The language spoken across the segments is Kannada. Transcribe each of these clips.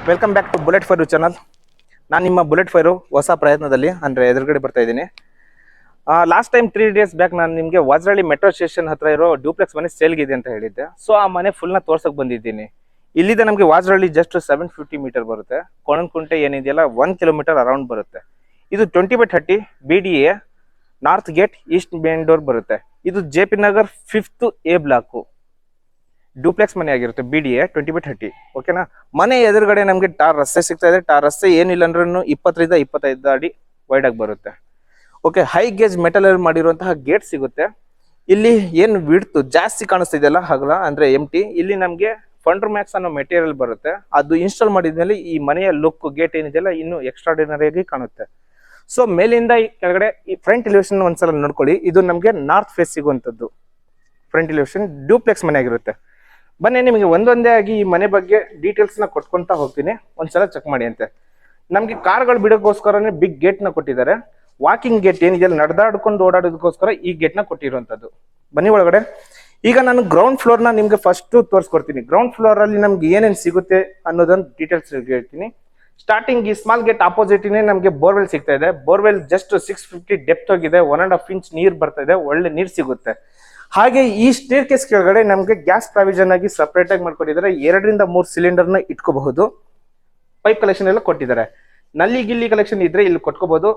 Welcome back to bullet fire channel. ನಾನು ನಿಮ್ಮ ಬುಲೆಟ್ ಫೈರು ಹೊಸ ಪ್ರಯತ್ನದಲ್ಲಿ ಅಂದರೆ ಎದುರುಗಡೆ ಬರ್ತಾ ಇದ್ದೀನಿ. ಲಾಸ್ಟ್ ಟೈಮ್ 3 days ಬ್ಯಾಕ್ ನಾನು ನಿಮಗೆ ವಜ್ರಳ್ಳಿ ಮೆಟ್ರೋ ಸ್ಟೇಷನ್ ಹತ್ರ ಇರೋ ಡ್ಯೂಪ್ಲೆಕ್ಸ್ ಮನೆ ಸೇಲ್ಗಿದೆ ಅಂತ ಹೇಳಿದ್ದೆ. ಸೊ ಆ ಮನೆ ಫುಲ್ನ ತೋರ್ಸಕ್ಕೆ ಬಂದಿದ್ದೀನಿ. ಇಲ್ಲಿಂದ ನಮಗೆ ವಾಜ್ರಳ್ಳಿ ಜಸ್ಟ್ 750 ಮೀಟರ್ ಬರುತ್ತೆ. ಕೋಣನಕುಂಟೆ ಏನಿದೆಯಲ್ಲ 1 ಕಿಲೋಮೀಟರ್ ಅರೌಂಡ್ ಬರುತ್ತೆ. ಇದು 20/30 BDA north gate east main door ಬರುತ್ತೆ. ಇದು JP Nagar 5th A block duplex ಮನೆ ಆಗಿರುತ್ತೆ. BDA 20/30. ಓಕೆನಾ. ಮನೆ ಎದುರುಗಡೆ ನಮಗೆ ಟಾರ್ ರಸ್ತೆ ಸಿಗ್ತಾ ಇದೆ. ಟಾರ್ ರಸ್ತೆ ಏನಿಲ್ಲ ಅಂದ್ರೂ 20ರಿಂದ 25 ಅಡಿ ವೈಡ್ ಆಗಿ ಬರುತ್ತೆ. ಓಕೆ, ಹೈ ಗೇಜ್ ಮೆಟಲ್ ಅಲ್ಲಿ ಮಾಡಿರುವಂತಹ ಗೇಟ್ ಸಿಗುತ್ತೆ. ಇಲ್ಲಿ ಏನು ವಿಡ್ತ್ ಜಾಸ್ತಿ ಕಾಣಿಸ್ತಾ ಇದೆಯಲ್ಲ ಹಗಲ ಅಂದ್ರೆ MT, ಇಲ್ಲಿ ನಮಗೆ ಫಂಡರ್ ಮ್ಯಾಕ್ಸ್ ಅನ್ನೋ ಮೆಟೀರಿಯಲ್ ಬರುತ್ತೆ. ಅದು ಇನ್ಸ್ಟಾಲ್ ಮಾಡಿದ್ಮೇಲೆ ಈ ಮನೆಯ ಲುಕ್ ಗೇಟ್ ಏನಿದೆಯಲ್ಲ ಇನ್ನೂ ಎಕ್ಸ್ಟ್ರಾರ್ಡಿನರಿ ಆಗಿ ಕಾಣುತ್ತೆ. ಸೊ ಮೇಲಿಂದ ಈ ಕೆಳಗಡೆ ಈ ಫ್ರಂಟ್ ಎಲಿವೇಶನ್ ಒಂದ್ಸಲ ನೋಡ್ಕೊಳ್ಳಿ. ಇದು ನಮಗೆ ನಾರ್ತ್ ಫೇಸ್ ಸಿಗುವಂಥದ್ದು ಫ್ರಂಟ್ ಎಲಿವೇಶನ್ ಡ್ಯೂಪ್ಲೆಕ್ಸ್ ಮನೆ ಆಗಿರುತ್ತೆ. ಬನ್ನಿ ನಿಮಗೆ ಒಂದೊಂದೇ ಆಗಿ ಈ ಮನೆ ಬಗ್ಗೆ ಡೀಟೇಲ್ಸ್ ನ ಕೊಟ್ಕೊಂತ ಹೋಗ್ತೀನಿ. ಒಂದ್ಸಲ ಚೆಕ್ ಮಾಡಿ ಅಂತೆ. ನಮ್ಗೆ ಕಾರ್ಗಳು ಬಿಡೋಕ್ಕೋಸ್ಕರನೇ ಬಿಗ್ ಗೇಟ್ ನ ಕೊಟ್ಟಿದ್ದಾರೆ. ವಾಕಿಂಗ್ ಗೇಟ್ ಏನಿದೆಯಲ್ಲ ನಡೆದಾಡ್ಕೊಂಡು ಓಡಾಡೋದಕ್ಕೋಸ್ಕರ ಈ ಗೇಟ್ ನ ಕೊಟ್ಟಿರುವಂತದ್ದು. ಬನ್ನಿ ಒಳಗಡೆ. ಈಗ ನಾನು ಗ್ರೌಂಡ್ ಫ್ಲೋರ್ ನ ನಿಮ್ಗೆ ಫಸ್ಟ್ ತೋರಿಸ್ಕೊಡ್ತೀನಿ. ಗ್ರೌಂಡ್ ಫ್ಲೋರ್ ಅಲ್ಲಿ ನಮ್ಗೆ ಏನೇನು ಸಿಗುತ್ತೆ ಅನ್ನೋದನ್ನ ಡೀಟೇಲ್ಸ್ ಹೇಳ್ತೀನಿ. ಸ್ಟಾರ್ಟಿಂಗ್ ಈ ಸ್ಮಾಲ್ ಗೇಟ್ ಆಪೋಸಿಟ್ ನಮಗೆ ಬೋರ್ವೆಲ್ ಸಿಗ್ತಾ ಇದೆ. ಬೋರ್ವೆಲ್ ಜಸ್ಟ್ 650 ಡೆಪ್ತ್ ಹೋಗಿದೆ. 1.5 ಇಂಚ್ ನೀರ್ ಬರ್ತಾ ಇದೆ. ಒಳ್ಳೆ ನೀರ್ ಸಿಗುತ್ತೆ. ಹಾಗೆ ಈ ಸ್ಟೇರ್ ಕೇಸ್ ಕೆಳಗಡೆ ನಮಗೆ ಗ್ಯಾಸ್ ಪ್ರಾವಿಷನ್ ಆಗಿ ಸಪರೇಟ್ ಆಗಿ ಮಾಡ್ಕೊಟ್ಟಿದ್ದಾರೆ. 2 ರಿಂದ 3 ಸಿಲಿಂಡರ್ ನ ಇಟ್ಕೋಬಹುದು. ಪೈಪ್ ಕಲೆಕ್ಷನ್ ಎಲ್ಲ ಕೊಟ್ಟಿದ್ದಾರೆ. ನಲ್ಲಿ ಗಿಲ್ಲಿ ಕಲೆಕ್ಷನ್ ಇದ್ರೆ ಇಲ್ಲಿ ಕೊಟ್ಕೋಬಹುದು.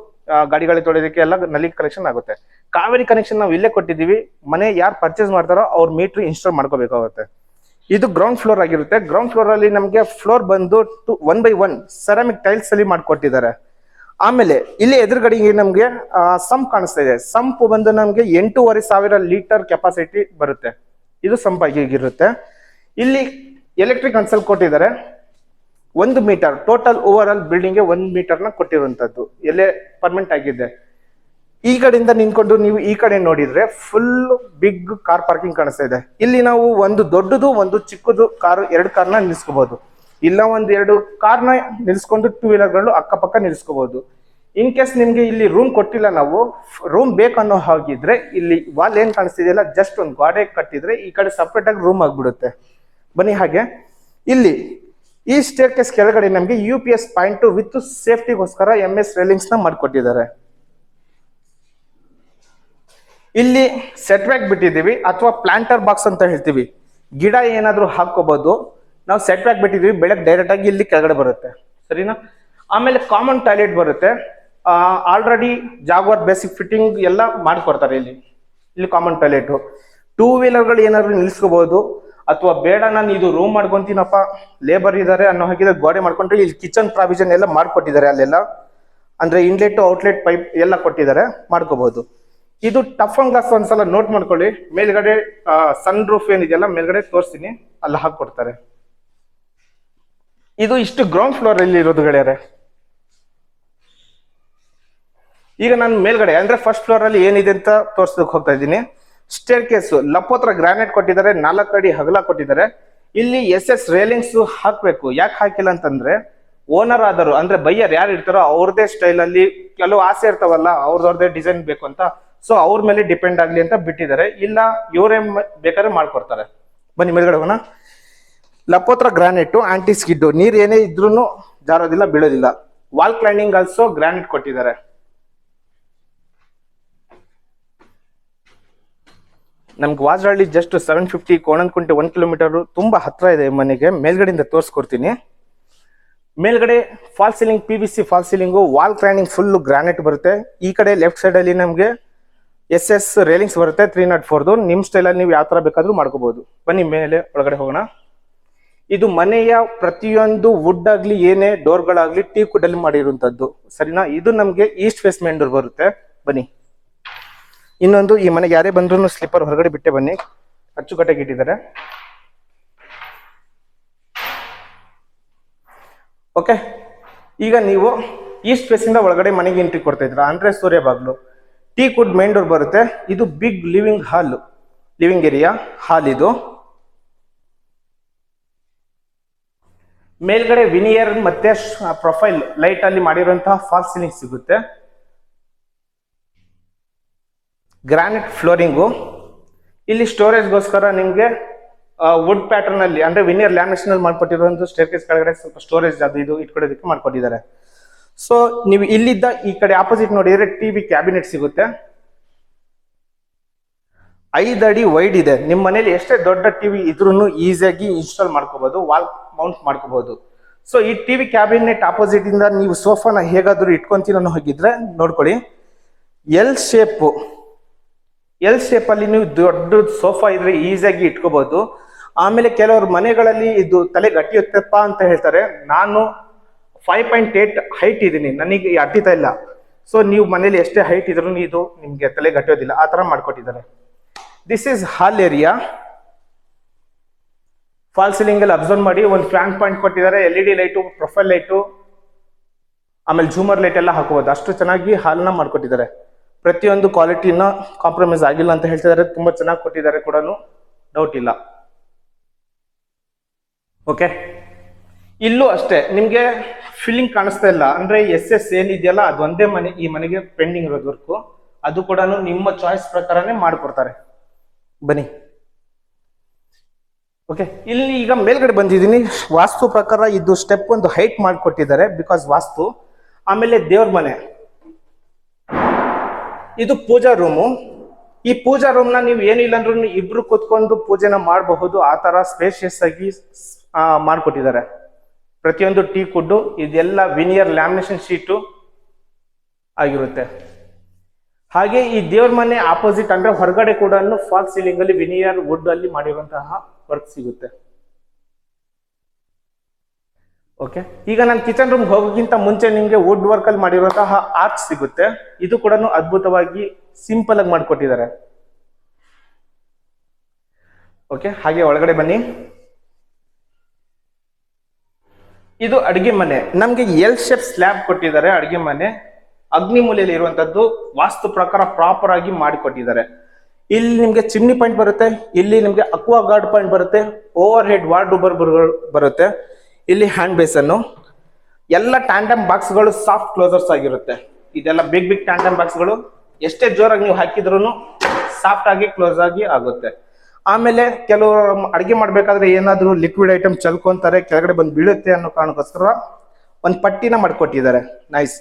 ಗಾಡಿಗಳು ತೊಳೆಯೋದಕ್ಕೆ ಎಲ್ಲ ನಲ್ಲಿ ಕಲೆಕ್ಷನ್ ಆಗುತ್ತೆ. ಕಾವೇರಿ ಕನೆಕ್ಷನ್ ನಾವು ಇಲ್ಲೇ ಕೊಟ್ಟಿದ್ದೀವಿ. ಮನೆ ಯಾರು ಪರ್ಚೇಸ್ ಮಾಡ್ತಾರೋ ಅವ್ರ ಮೀಟರ್ ಇನ್ಸ್ಟಾಲ್ ಮಾಡ್ಕೋಬೇಕಾಗುತ್ತೆ. ಇದು ಗ್ರೌಂಡ್ ಫ್ಲೋರ್ ಆಗಿರುತ್ತೆ. ಗ್ರೌಂಡ್ ಫ್ಲೋರ್ ಅಲ್ಲಿ ನಮಗೆ ಫ್ಲೋರ್ ಬಂದು 1/1 ಸೆರಾಮಿಕ್ ಟೈಲ್ಸ್ ಅಲ್ಲಿ ಮಾಡ್ಕೊಟ್ಟಿದ್ದಾರೆ. ಆಮೇಲೆ ಇಲ್ಲಿ ಎದುರುಗಡೆಗೆ ನಮ್ಗೆ ಸಂಪ್ ಕಾಣಿಸ್ತಾ ಇದೆ. ಸಂಪ್ ಬಂದು ನಮ್ಗೆ 8,500 ಲೀಟರ್ ಕೆಪಾಸಿಟಿ ಬರುತ್ತೆ. ಇದು ಸಂಪ್ ಆಗಿರುತ್ತೆ. ಇಲ್ಲಿ ಎಲೆಕ್ಟ್ರಿಕ್ ಕನ್ಸಲ್ ಕೊಟ್ಟಿದ್ದಾರೆ. 1 meter total over all building 1 meter ನ ಕೊಟ್ಟಿರುವಂತದ್ದು ಎಲ್ಲೇ ಪರ್ಮನೆಂಟ್ ಆಗಿದೆ. ಈ ಕಡೆಯಿಂದ ನಿಂತ್ಕೊಂಡು ನೀವು ಈ ಕಡೆ ನೋಡಿದ್ರೆ ಫುಲ್ ಬಿಗ್ ಕಾರ್ ಪಾರ್ಕಿಂಗ್ ಕಾಣಿಸ್ತಾ ಇದೆ. ಇಲ್ಲಿ ನಾವು ಒಂದು ದೊಡ್ಡದು ಒಂದು ಚಿಕ್ಕದು ಕಾರ್ 2 ಕಾರ್ನ ನಿಲ್ಸ್ಕೋಬಹುದು. ಇಲ್ಲ 1-2 ಕಾರ್ನ ನಿಲ್ಸ್ಕೊಂಡು 2 ವೀಲರ್ಗಳು ಅಕ್ಕಪಕ್ಕ ನಿಲ್ಸ್ಕೋಬಹುದು. ಇನ್ ಕೇಸ್ ನಿಮ್ಗೆ ಇಲ್ಲಿ ರೂಮ್ ಕೊಟ್ಟಿಲ್ಲ, ನಾವು ರೂಮ್ ಬೇಕನ್ನೋ ಹಾಗಿದ್ರೆ ಇಲ್ಲಿ ವಾಲ್ ಏನ್ ಕಾಣಿಸ್ತಿದೆಯಲ್ಲ ಜಸ್ಟ್ ಒಂದು ಗಾಡೆ ಕಟ್ಟಿದ್ರೆ ಈ ಕಡೆ ಸಪ್ರೇಟ್ ಆಗಿ ರೂಮ್ ಆಗ್ಬಿಡುತ್ತೆ. ಬನ್ನಿ ಹಾಗೆ ಇಲ್ಲಿ ಈ ಸ್ಟೇರ್ ಕೇಸ್ ಕೆಳಗಡೆ ನಮ್ಗೆ UPS ಪಾಯಿಂಟ್ ವಿತ್ ಸೇಫ್ಟಿಗೋಸ್ಕರ MS ರೇಲಿಂಗ್ಸ್ ನ ಮಾಡ್ಕೊಟ್ಟಿದ್ದಾರೆ. ಇಲ್ಲಿ ಸೆಟ್ ಬ್ಯಾಕ್ ಬಿಟ್ಟಿದೀವಿ ಅಥವಾ ಪ್ಲಾಂಟರ್ ಬಾಕ್ಸ್ ಅಂತ ಹೇಳ್ತೀವಿ. ಗಿಡ ಏನಾದ್ರೂ ಹಾಕೋಬಹುದು. ನಾವು ಸೆಟ್ ಬ್ಯಾಕ್ ಬಿಟ್ಟಿದೀವಿ. ಬೆಳಗ್ಗೆ ಡೈರೆಕ್ಟ್ ಆಗಿ ಇಲ್ಲಿ ಕೆಳಗಡೆ ಬರುತ್ತೆ. ಸರಿನಾ. ಆಮೇಲೆ ಕಾಮನ್ ಟಾಯ್ಲೆಟ್ ಬರುತ್ತೆ. ಆಲ್ರೆಡಿ ಜಾಗ್ವಾರ್ ಬೇಸಿಕ್ ಫಿಟ್ಟಿಂಗ್ ಎಲ್ಲ ಮಾಡ್ಕೊಡ್ತಾರೆ. ಇಲ್ಲಿ ಕಾಮನ್ ಟಾಯ್ಲೆಟ್ 2 ವೀಲರ್ಗಳು ಏನಾದ್ರು ನಿಲ್ಸ್ಕೋಬಹುದು. ಅಥವಾ ಬೇಡ ನಾನು ಇದು ರೂಮ್ ಮಾಡ್ಕೊಂತೀನಪ್ಪ ಲೇಬರ್ ಇದಾರೆ ಅನ್ನೋ ಹಾಗಿದ್ರೆ ಗೋಡೆ ಮಾಡ್ಕೊಂಡ್ರೆ ಇಲ್ಲಿ ಕಿಚನ್ ಪ್ರಾವಿಷನ್ ಎಲ್ಲ ಮಾಡ್ಕೊಟ್ಟಿದ್ದಾರೆ. ಅಲ್ಲೆಲ್ಲ ಅಂದ್ರೆ ಇನ್ಲೆಟ್ ಔಟ್ಲೆಟ್ ಪೈಪ್ ಎಲ್ಲ ಕೊಟ್ಟಿದ್ದಾರೆ, ಮಾಡ್ಕೋಬಹುದು. ಇದು ಟಫ್ ಅಂಡ್ ಗ್ಲಾಸ್ ಒಂದ್ಸಲ ನೋಟ್ ಮಾಡ್ಕೊಳ್ಳಿ. ಮೇಲ್ಗಡೆ ಸನ್ ರೂಫ್ ಏನಿದೆಯಲ್ಲ ಮೇಲ್ಗಡೆ ತೋರಿಸ್ತೀನಿ, ಅಲ್ಲಿ ಹಾಕೊಡ್ತಾರೆ. ಇದು ಇಷ್ಟು ಗ್ರೌಂಡ್ ಫ್ಲೋರ್ ಅಲ್ಲಿ ಇರೋದು ಗೆಳೆಯರೆ. ಈಗ ನಾನು ಮೇಲ್ಗಡೆ ಅಂದ್ರೆ ಫಸ್ಟ್ ಫ್ಲೋರ್ ಅಲ್ಲಿ ಏನಿದೆ ಅಂತ ತೋರ್ಸೋದಕ್ಕೆ ಹೋಗ್ತಾ ಇದ್ದೀನಿ. ಸ್ಟೇರ್ ಕೇಸ್ ಲಪ್ಪೋತ್ರ ಗ್ರಾನೈಟ್ ಕೊಟ್ಟಿದ್ದಾರೆ. 4 ಅಡಿ ಅಗಲ ಕೊಟ್ಟಿದ್ದಾರೆ. ಇಲ್ಲಿ SS ರೇಲಿಂಗ್ಸ್ ಹಾಕ್ಬೇಕು. ಯಾಕೆ ಹಾಕಿಲ್ಲ ಅಂತಂದ್ರೆ ಓನರ್ ಆದರು ಅಂದ್ರೆ ಬೈಯರ್ ಯಾರು ಇರ್ತಾರೋ ಅವ್ರದೇ ಸ್ಟೈಲ್ ಅಲ್ಲಿ ಕೆಲವು ಆಸೆ ಇರ್ತಾವಲ್ಲ, ಅವ್ರದೇ ಡಿಸೈನ್ ಬೇಕು ಅಂತ. ಸೊ ಅವ್ರ ಮೇಲೆ ಡಿಪೆಂಡ್ ಆಗ್ಲಿ ಅಂತ ಬಿಟ್ಟಿದ್ದಾರೆ. ಇಲ್ಲ ಇವರೇ ಬೇಕಾದ್ರೆ ಮಾಡ್ಕೊಡ್ತಾರೆ. ಬನ್ನಿ ಮೇಲ್ಗಡೆ ಹೋಗೋಣ. ಲಪ್ಪೋತ್ರ ಗ್ರಾನೈಟ್ ಆಂಟಿ ಸ್ಕಿಡ್, ನೀರ್ ಏನೇ ಇದ್ರೂ ಜಾರೋದಿಲ್ಲ, ಬೀಳೋದಿಲ್ಲ. ವಾಲ್ ಕ್ಲೈಂಡಿಂಗ್ ಆಲ್ಸೋ ಗ್ರಾನೈಟ್ ಕೊಟ್ಟಿದ್ದಾರೆ. ನಮ್ಗೆ ವಾಜ್ರಳ್ಳಿ ಜಸ್ಟ್ 750, ಕೋಣನಕುಂಟೆ 1 ಕಿಲೋಮೀಟರ್, ತುಂಬಾ ಹತ್ರ ಇದೆ ಮನೆಗೆ. ಮೇಲ್ಗಡೆಯಿಂದ ತೋರಿಸ್ಕೊಡ್ತೀನಿ. ಮೇಲ್ಗಡೆ fall ceiling PVC fall ceiling, wall cladding full granite ಬರುತ್ತೆ. ಈ ಕಡೆ ಲೆಫ್ಟ್ ಸೈಡ್ ಅಲ್ಲಿ ನಮ್ಗೆ SS ರೇಲಿಂಗ್ಸ್ ಬರುತ್ತೆ 304. ನಿಮ್ ಸ್ಟೈಲ್ ಅಲ್ಲಿ ನೀವು ಯಾವ ತರ ಬೇಕಾದ್ರೂ ಮಾಡ್ಕೋಬಹುದು. ಬನ್ನಿ ಮೇಲೆ ಒಳಗಡೆ ಹೋಗೋಣ. ಇದು ಮನೆಯ ಪ್ರತಿಯೊಂದು ವುಡ್ ಆಗ್ಲಿ ಏನೇ ಡೋರ್ಗಳಾಗ್ಲಿ ಟೀಕ್ ವುಡ್ ಅಲ್ಲಿ ಮಾಡಿರುವಂತದ್ದು. ಸರಿನಾ. ಇದು ನಮ್ಗೆ ಈಸ್ಟ್ ಫೇಸ್ ಮೇನ್ ಡೋರ್ ಬರುತ್ತೆ. ಬನ್ನಿ. ಇನ್ನೊಂದು, ಈ ಮನೆಗೆ ಯಾರೇ ಬಂದ್ರು ಸ್ಲಿಪ್ಪರ್ ಹೊರಗಡೆ ಬಿಟ್ಟೆ ಬನ್ನಿ, ಅಚ್ಚುಕಟ್ಟಾಗಿ ಇಟ್ಟಿದ್ದಾರೆ. ಓಕೆ, ಈಗ ನೀವು ಈಸ್ಟ್ ಫೇಸ್ ಇಂದ ಒಳಗಡೆ ಮನೆಗೆ ಎಂಟ್ರಿ ಕೊಡ್ತಾ ಇದ್ರ ಅಂದ್ರೆ ಸೂರ್ಯ ಬಾಗ್ಲು. ಟೀಕ್ ವುಡ್ ಮೇನ್ ಡೋರ್ ಬರುತ್ತೆ. ಇದು big living hall, living area hall. ಇದು ಮೇಲ್ಗಡೆ ವಿನಿಯರ್ ಮತ್ತೆ ಪ್ರೊಫೈಲ್ ಲೈಟ್ ಅಲ್ಲಿ ಮಾಡಿರುವಂತಹ ಫಾಲ್ ಸೀಲಿಂಗ್ ಸಿಗುತ್ತೆ. Granite flooring. ಇಲ್ಲಿ ಸ್ಟೋರೇಜ್ಗೋಸ್ಕರ ನಿಮ್ಗೆ ವುಡ್ ಪ್ಯಾಟರ್ನ್ ಅಲ್ಲಿ ಅಂದ್ರೆ ವಿನಿಯರ್ ಲ್ಯಾಮಿನೇಷನ್ ಅಲ್ಲಿ ಮಾಡ್ಕೊಟ್ಟಿರುವಂತ ಸ್ಟೇರ್ ಕೇಸ್ ಕೆಳಗಡೆ ಸ್ವಲ್ಪ ಸ್ಟೋರೇಜ್ ಅದು ಇದು ಇಟ್ಕೊಳ್ಳೋದಕ್ಕೆ ಮಾಡ್ಕೊಟ್ಟಿದ್ದಾರೆ. ಸೊ ನೀವು ಇಲ್ಲಿದ್ದ ಈ ಕಡೆ ಆಪೋಸಿಟ್ ನೋಡಿದ್ರೆ ಟಿವಿ ಕ್ಯಾಬಿನೆಟ್ ಸಿಗುತ್ತೆ. 5 ಅಡಿ ವೈಡ್ ಇದೆ. ನಿಮ್ಮ ಮನೇಲಿ ಎಷ್ಟೇ ದೊಡ್ಡ ಟಿವಿ ಇದ್ರೂ ಈಸಿಯಾಗಿ ಇನ್ಸ್ಟಾಲ್ ಮಾಡ್ಕೋಬಹುದು, ವಾಲ್ ಮೌಂಟ್ ಮಾಡ್ಕೋಬಹುದು. ಸೊ ಈ ಟಿವಿ ಕ್ಯಾಬಿನೆಟ್ ಆಪೋಸಿಟ್ ಇಂದ ನೀವು ಸೋಫಾನ ಹೇಗಾದ್ರೂ ಇಟ್ಕೊಂತೀರ ಹೋಗಿದ್ರೆ ನೋಡ್ಕೊಳ್ಳಿ, ಎಲ್ ಶೇಪ್ ಅಲ್ಲಿ ನೀವು ದೊಡ್ಡ ಸೋಫಾ ಇದ್ರೆ ಈಸಿಯಾಗಿ ಇಟ್ಕೋಬಹುದು. ಆಮೇಲೆ ಕೆಲವರು ಮನೆಗಳಲ್ಲಿ ಇದು ತಲೆ ಗಟ್ಟಿಯುತ್ತಪ್ಪ ಅಂತ ಹೇಳ್ತಾರೆ. ನಾನು 5.8 ಹೈಟ್ ಇದ್ದೀನಿ, ನನಗೆ ಅಟ್ಟಿತಾ ಇಲ್ಲ. ಸೊ ನೀವು ಮನೇಲಿ ಎಷ್ಟೇ ಹೈಟ್ ಇದ್ರೂ ಇದು ನಿಮ್ಗೆ ತಲೆ ಗಟ್ಟಿಯೋದಿಲ್ಲ, ಆ ತರ ಮಾಡ್ಕೊಟ್ಟಿದ್ದಾರೆ. This is hall area. Fall ceiling ಅಲ್ಲಿ ಅಬ್ಸರ್ವ್ ಮಾಡಿ ಒಂದು ಫ್ಯಾನ್ ಪಾಯಿಂಟ್ ಕೊಟ್ಟಿದ್ದಾರೆ, LED ಲೈಟು, ಪ್ರೊಫೈಲ್ ಲೈಟು, ಆಮೇಲೆ ಜೂಮರ್ ಲೈಟ್ ಎಲ್ಲ ಹಾಕೋಬಹುದು. ಅಷ್ಟು ಚೆನ್ನಾಗಿ ಹಾಲ್ನ ಮಾಡ್ಕೊಟ್ಟಿದ್ದಾರೆ. ಪ್ರತಿಯೊಂದು ಕ್ವಾಲಿಟಿನ ಕಾಂಪ್ರಮೈಸ್ ಆಗಿಲ್ಲ ಅಂತ ಹೇಳ್ತಿದ್ದಾರೆ. ತುಂಬಾ ಚೆನ್ನಾಗಿ ಕೊಟ್ಟಿದ್ದಾರೆ ಕೂಡ, ಡೌಟ್ ಇಲ್ಲ. ಓಕೆ, ಇಲ್ಲೂ ಅಷ್ಟೇ ನಿಮ್ಗೆ ಫಿಲ್ಲಿಂಗ್ ಕಾಣಿಸ್ತಾ ಇಲ್ಲ ಅಂದ್ರೆ SS ಏನಿದೆಯಲ್ಲ ಅದು ಒಂದೇ ಮನೆ ಈ ಮನೆಗೆ ಪೆಂಡಿಂಗ್ ಇರೋದು ವರ್ಕು. ಅದು ಕೂಡ ನಿಮ್ಮ ಚಾಯ್ಸ್ ಪ್ರಕಾರನೇ ಮಾಡ್ಕೊಡ್ತಾರೆ. ಬನ್ನಿ. ಓಕೆ, ಇಲ್ಲಿ ಈಗ ಮೇಲ್ಗಡೆ ಬಂದಿದ್ದೀನಿ. ವಾಸ್ತು ಪ್ರಕಾರ ಇದು ಸ್ಟೆಪ್ ಒಂದು ಹೈಟ್ ಮಾಡಿಕೊಟ್ಟಿದ್ದಾರೆ, ಬಿಕಾಸ್ ವಾಸ್ತು. ಆಮೇಲೆ ದೇವ್ರ ಮನೆ, ಇದು ಪೂಜಾ ರೂಮು. ಈ ಪೂಜಾ ರೂಮ್ ನ ನೀವು ಏನಿಲ್ಲ ಅಂದ್ರೂ ಇಬ್ರು ಕೂತ್ಕೊಂಡು ಪೂಜೆನ ಮಾಡಬಹುದು. ಆ ತರ ಸ್ಪೇಷಿಯಸ್ ಆಗಿ ಮಾಡ್ಕೊಟ್ಟಿದ್ದಾರೆ. ಪ್ರತಿಯೊಂದು ಟೀ ಕುಡ್ಡು ಇದೆಲ್ಲ ವಿನಿಯರ್ ಲ್ಯಾಮಿನೇಷನ್ ಶೀಟು ಆಗಿರುತ್ತೆ. ಹಾಗೆ ಈ ದೇವ್ರ ಮನೆ ಆಪೋಸಿಟ್ ಅಂದ್ರೆ ಹೊರಗಡೆ ಕೂಡ ಫಾಲ್ ಸೀಲಿಂಗ್ ಅಲ್ಲಿ ವಿನಿಯರ್ ವುಡ್ ಅಲ್ಲಿ ಮಾಡಿರುವಂತಹ ವರ್ಕ್ ಸಿಗುತ್ತೆ. ಓಕೆ, ಈಗ ನಾನು ಕಿಚನ್ ರೂಮ್ ಹೋಗೋಕ್ಕಿಂತ ಮುಂಚೆ ನಿಮ್ಗೆ ವುಡ್ ವರ್ಕ್ ಅಲ್ಲಿ ಮಾಡಿರುವಂತಹ ಆರ್ಚ್ ಸಿಗುತ್ತೆ. ಇದು ಕೂಡ ಅದ್ಭುತವಾಗಿ ಸಿಂಪಲ್ ಆಗಿ ಮಾಡಿಕೊಟ್ಟಿದ್ದಾರೆ. ಓಕೆ, ಹಾಗೆ ಒಳಗಡೆ ಬನ್ನಿ. ಇದು ಅಡಿಗೆ ಮನೆ. ನಮ್ಗೆ ಎಲ್ ಶೇಪ್ ಸ್ಲ್ಯಾಬ್ ಕೊಟ್ಟಿದ್ದಾರೆ. ಅಡಿಗೆ ಮನೆ ಅಗ್ನಿ ಮೂಲೆಯಲ್ಲಿ ಇರುವಂತದ್ದು ವಾಸ್ತು ಪ್ರಕಾರ ಪ್ರಾಪರ್ ಆಗಿ ಮಾಡಿಕೊಟ್ಟಿದ್ದಾರೆ. ಇಲ್ಲಿ ನಿಮ್ಗೆ ಚಿಮ್ನಿ ಪಾಯಿಂಟ್ ಬರುತ್ತೆ, ಇಲ್ಲಿ ನಿಮ್ಗೆ ಅಕ್ವಾ ಗಾರ್ಡ್ ಪಾಯಿಂಟ್ ಬರುತ್ತೆ, ಓವರ್ ಹೆಡ್ ವಾರ್ಡ್ರೋಬರ್ ಬರುತ್ತೆ, ಇಲ್ಲಿ ಹ್ಯಾಂಡ್ ಬೇಸನ್ನು. ಎಲ್ಲ ಟ್ಯಾಂಡಮ್ ಬಾಕ್ಸ್ಗಳು ಸಾಫ್ಟ್ ಕ್ಲೋಸರ್ಸ್ ಆಗಿರುತ್ತೆ. ಇದೆಲ್ಲ ಬಿಗ್ ಟ್ಯಾಂಡಮ್ ಬಾಕ್ಸ್ಗಳು ಎಷ್ಟೇ ಜೋರಾಗಿ ನೀವು ಹಾಕಿದ್ರು ಸಾಫ್ಟ್ ಆಗಿ ಕ್ಲೋಸ್ ಆಗಿ ಆಗುತ್ತೆ. ಆಮೇಲೆ ಕೆಲವರು ಅಡಿಗೆ ಮಾಡ್ಬೇಕಾದ್ರೆ ಏನಾದ್ರು ಲಿಕ್ವಿಡ್ ಐಟಮ್ ಚಲ್ಕೊಂತಾರೆ, ಕೆಳಗಡೆ ಬಂದು ಬೀಳುತ್ತೆ ಅನ್ನೋ ಕಾರಣಕ್ಕೋಸ್ಕರ ಒಂದು ಪಟ್ಟಿನ ಮಾಡ್ಕೊಟ್ಟಿದ್ದಾರೆ. ನೈಸ್.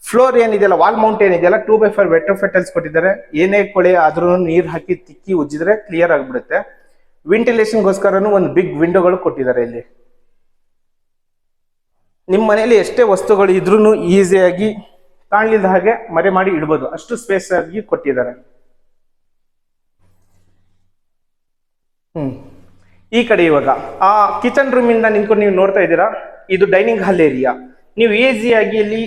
ಫ್ಲೋರ್ ಏನಿದೆಯಲ್ಲ, ವಾಲ್ ಮೌಂಟ್ ಏನಿದೆಯಲ್ಲ 2x5 ವೆಟ್ರೋಫೆಟಲ್ಸ್ ಕೊಟ್ಟಿದ್ದಾರೆ. ಏನೇ ಕೊಳೆ ಆದ್ರೂ ನೀರು ಹಾಕಿ ತಿಕ್ಕಿ ಉಜ್ಜಿದ್ರೆ ಕ್ಲಿಯರ್ ಆಗಿಬಿಡುತ್ತೆ. ವೆಂಟಿಲೇಷನ್ಗೋಸ್ಕರನು ಒಂದು ಬಿಗ್ ವಿಂಡೋಗಳು ಕೊಟ್ಟಿದ್ದಾರೆ. ಇಲ್ಲಿ ನಿಮ್ಮ ಮನೆಯಲ್ಲಿ ಎಷ್ಟೇ ವಸ್ತುಗಳು ಇದ್ರೂ ಈಸಿಯಾಗಿ ಕಾಣಲಿಲ್ಲ ಹಾಗೆ ಮರೆ ಮಾಡಿ ಇಡ್ಬೋದು, ಅಷ್ಟು ಸ್ಪೇಸ್ ಆಗಿ ಕೊಟ್ಟಿದ್ದಾರೆ. ಈ ಕಡೆ ಇವಾಗ ಆ ಕಿಚನ್ ರೂಮ್ ಇಂದ ನಿಂತ್ಕೊಂಡು ನೀವು ನೋಡ್ತಾ ಇದ್ದೀರಾ, ಇದು ಡೈನಿಂಗ್ ಹಾಲ್ ಏರಿಯಾ. ನೀವು ಈಸಿಯಾಗಿ ಇಲ್ಲಿ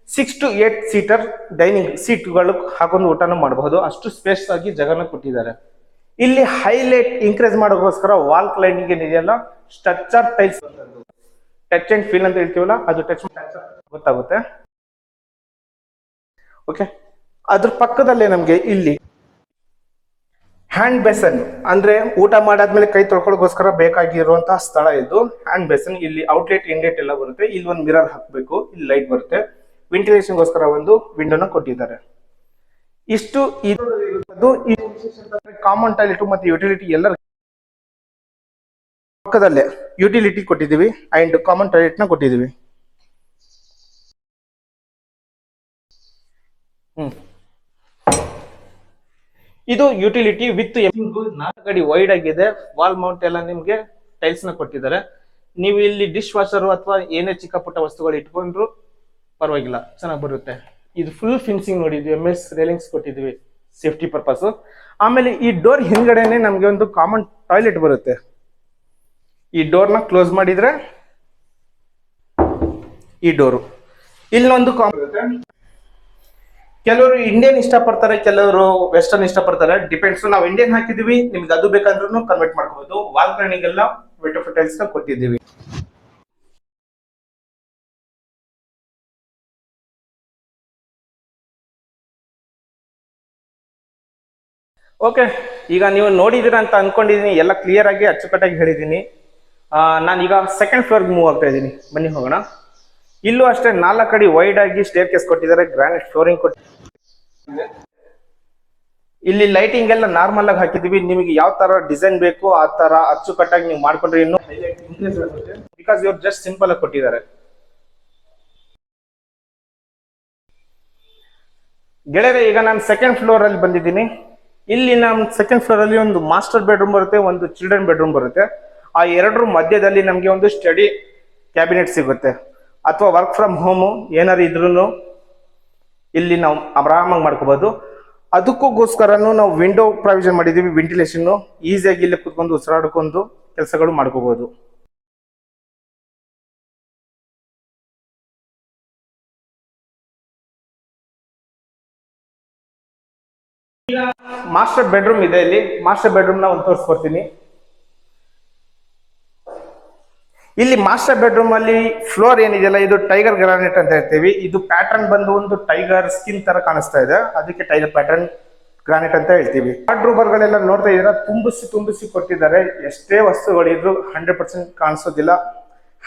6 to 8 ಸೀಟರ್ ಡೈನಿಂಗ್ ಸೀಟ್ಗಳು ಹಾಕೊಂಡು ಊಟನ ಮಾಡಬಹುದು, ಅಷ್ಟು ಸ್ಪೇಸ್ ಆಗಿ ಜಾಗನ ಕೊಟ್ಟಿದ್ದಾರೆ. ಇಲ್ಲಿ ಹೈಲೈಟ್ ಇನ್ಕ್ರೀಸ್ ಮಾಡೋಕ್ಕೋಸ್ಕರ ವಾಲ್ ಕ್ಲೈನಿಂಗ್ ಏನಿದೆಯಲ್ಲ, structure tiles, touch and feel ಅಂತ ಹೇಳ್ತೀವಲ್ಲ, ಅದು ಟಚ್ ಗೊತ್ತಾಗುತ್ತೆ. ಓಕೆ, ಅದ್ರ ಪಕ್ಕದಲ್ಲೇ ನಮ್ಗೆ ಇಲ್ಲಿ ಹ್ಯಾಂಡ್ ಬೇಸನ್ ಅಂದ್ರೆ ಊಟ ಮಾಡಾದ್ಮೇಲೆ ಕೈ ತೊಳ್ಕೊಳ್ಳೋಕೋಸ್ಕರ ಬೇಕಾಗಿರುವಂತಹ ಸ್ಥಳ ಇದು. ಹ್ಯಾಂಡ್ ಬೇಸನ್ ಇಲ್ಲಿ ಔಟ್ಲೆಟ್ ಇನ್ಲೆಟ್ ಎಲ್ಲ ಬರುತ್ತೆ. ಇಲ್ಲಿ ಒಂದು ಮಿರರ್ ಹಾಕಬೇಕು, ಇಲ್ಲಿ ಲೈಟ್ ಬರುತ್ತೆ. ವೆಂಟಿಲೇಷನ್ಗೋಸ್ಕರ ಒಂದು ವಿಂಡೋನ ಕೊಟ್ಟಿದ್ದಾರೆ. ಇಷ್ಟು ಇದು ಕಾಮನ್ ಟಾಯ್ಲೆಟ್ ಮತ್ತೆ ಯುಟಿಲಿಟಿ ಎಲ್ಲ ಪಕ್ಕದಲ್ಲೇ ಯುಟಿಲಿಟಿ ಕೊಟ್ಟಿದ್ದೀವಿ ಅಂಡ್ ಕಾಮನ್ ಟಾಯ್ಲೆಟ್ ನ ಕೊಟ್ಟಿದ್ದೀವಿ. ಇದು ಯುಟಿಲಿಟಿ ವಿತ್ 4 ಅಡಿ ವೈಡ್ ಆಗಿದೆ. ವಾಲ್ ಮೌಂಟ್ ಎಲ್ಲ ನಿಮ್ಗೆ ಟೈಲ್ಸ್ ನ ಕೊಟ್ಟಿದ್ದಾರೆ. ನೀವು ಇಲ್ಲಿ ಡಿಶ್ ವಾಷರ್ ಅಥವಾ ಏನೇ ಚಿಕ್ಕ ಪುಟ್ಟ ವಸ್ತುಗಳು ಇಟ್ಕೊಂಡ್ರು ಪರವಾಗಿಲ್ಲ, ಚೆನ್ನಾಗಿ ಬರುತ್ತೆ. ಇದು ಫುಲ್ ಫಿನಿಶಿಂಗ್ ನೋಡಿದ್ವಿ, MS ರೇಲಿಂಗ್ಸ್ ಕೊಟ್ಟಿದ್ವಿ ಸೇಫ್ಟಿ ಪರ್ಪಸ್. ಆಮೇಲೆ ಈ ಡೋರ್ ಹಿಂದ್ಗಡೆನೆ ನಮ್ಗೆ ಒಂದು ಕಾಮನ್ ಟಾಯ್ಲೆಟ್ ಬರುತ್ತೆ. ಈ ಡೋರ್ ನ ಕ್ಲೋಸ್ ಮಾಡಿದ್ರೆ ಈ ಡೋರು ಇಲ್ಲೊಂದು ಕಾಮನ್. ಕೆಲವರು ಇಂಡಿಯನ್ ಇಷ್ಟಪಡ್ತಾರೆ, ಕೆಲವರು ವೆಸ್ಟರ್ನ್ ಇಷ್ಟಪಡ್ತಾರೆ, ಡಿಪೆಂಡ್ಸ್. ನಾವು ಇಂಡಿಯನ್ ಹಾಕಿದೀವಿ, ನಿಮ್ಗೆ ಅದು ಬೇಕಂದ್ರೂ ಕನ್ವರ್ಟ್ ಮಾಡ್ಕೋಬಹುದು. ವಾಲ್ ಕ್ಲೈನಿಂಗ್ ಎಲ್ಲ ವೆಟ್ರೋಫೆಟಲ್ಸ್ ನ ಕೊಟ್ಟಿದ್ದೀವಿ. ಓಕೆ, ಈಗ ನೀವು ನೋಡಿದೀರಾ ಅಂತ ಅನ್ಕೊಂಡಿದೀನಿ. ಎಲ್ಲ ಕ್ಲಿಯರ್ ಆಗಿ ಅಚ್ಚುಕಟ್ಟಾಗಿ ಹೇಳಿದೀನಿ. ನಾನೀಗ ಸೆಕೆಂಡ್ ಫ್ಲೋರ್ಗೆ ಮೂವ್ ಆಗ್ತಾ ಇದ್ದೀನಿ. ಬನ್ನಿ ಹೋಗೋಣ. ಇಲ್ಲೂ ಅಷ್ಟೇ 4 ಅಡಿ ವೈಡ್ ಆಗಿ ಸ್ಟೇರ್ ಕೇಸ್ ಕೊಟ್ಟಿದ್ದಾರೆ, ಗ್ರಾನೈಟ್ ಫ್ಲೋರಿಂಗ್ ಕೊಟ್ಟಿದ್ದಾರೆ. ಇಲ್ಲಿ ಲೈಟಿಂಗ್ ಎಲ್ಲ ನಾರ್ಮಲ್ ಆಗಿ ಹಾಕಿದೀವಿ. ನಿಮಗೆ ಯಾವ ತರ ಡಿಸೈನ್ ಬೇಕು ಆ ತರ ಅಚ್ಚುಕಟ್ಟಾಗಿ ನೀವು ಮಾಡ್ಕೊಂಡ್ರೆ ಇನ್ನು ಬಿಕಾಸ್ ಇವ್ರು ಜಸ್ಟ್ ಸಿಂಪಲ್ ಆಗಿ ಕೊಟ್ಟಿದ್ದಾರೆ. ಗೆಳೆಯರೆ, ಈಗ ನಾನು ಸೆಕೆಂಡ್ ಫ್ಲೋರ್ ಅಲ್ಲಿ ಬಂದಿದ್ದೀನಿ. ಇಲ್ಲಿ ನಮ್ಮ ಸೆಕೆಂಡ್ ಫ್ಲೋರ್ ಅಲ್ಲಿ ಒಂದು ಮಾಸ್ಟರ್ ಬೆಡ್ರೂಮ್ ಬರುತ್ತೆ, ಒಂದು ಚಿಲ್ಡ್ರನ್ ಬೆಡ್ರೂಮ್ ಬರುತ್ತೆ. ಆ ಎರಡರ ಮಧ್ಯದಲ್ಲಿ ನಮಗೆ ಒಂದು ಸ್ಟಡಿ ಕ್ಯಾಬಿನೆಟ್ ಸಿಗುತ್ತೆ. ಅಥವಾ ವರ್ಕ್ ಫ್ರಮ್ ಹೋಮು ಏನಾರು ಇದ್ರೂ ಇಲ್ಲಿ ನಾವು ಆರಾಮಾಗಿ ಮಾಡ್ಕೋಬಹುದು. ಅದಕ್ಕೋಸ್ಕರನು ನಾವು ವಿಂಡೋ ಪ್ರಾವಿಷನ್ ಮಾಡಿದೀವಿ, ವೆಂಟಿಲೇಷನ್. ಈಸಿಯಾಗಿ ಇಲ್ಲಿ ಕುತ್ಕೊಂಡು ಉಸಿರಾಡ್ಕೊಂಡು ಕೆಲಸಗಳು ಮಾಡ್ಕೋಬಹುದು. ಮಾಸ್ಟರ್ ಬೆಡ್ರೂಮ್ ಇದೆ. ಇಲ್ಲಿ ಮಾಸ್ಟರ್ ಬೆಡ್ರೂಮ್ ನ ಒಂದು ತೋರಿಸ್ಕೊಡ್ತೀನಿ. ಇಲ್ಲಿ ಮಾಸ್ಟರ್ ಬೆಡ್ರೂಮ್ ಅಲ್ಲಿ ಫ್ಲೋರ್ ಏನಿದೆಯಲ್ಲ, ಇದು ಟೈಗರ್ ಗ್ರಾನೈಟ್ ಅಂತ ಹೇಳ್ತೀವಿ. ಇದು ಪ್ಯಾಟರ್ನ್ ಬಂದು ಒಂದು ಟೈಗರ್ ಸ್ಕಿನ್ ತರ ಕಾಣಿಸ್ತಾ ಇದೆ, ಅದಕ್ಕೆ ಟೈಗರ್ ಪ್ಯಾಟರ್ನ್ ಗ್ರಾನೈಟ್ ಅಂತ ಹೇಳ್ತೀವಿ. ವಾರ್ಡ್ರೋಬರ್ ಗಳೆಲ್ಲ ನೋಡ್ತಾ ಇದ್ದೀರಾ, ತುಂಬಿಸಿ ಕೊಟ್ಟಿದ್ದಾರೆ. ಎಷ್ಟೇ ವಸ್ತುಗಳಿದ್ರು 100% ಕಾಣಿಸೋದಿಲ್ಲ.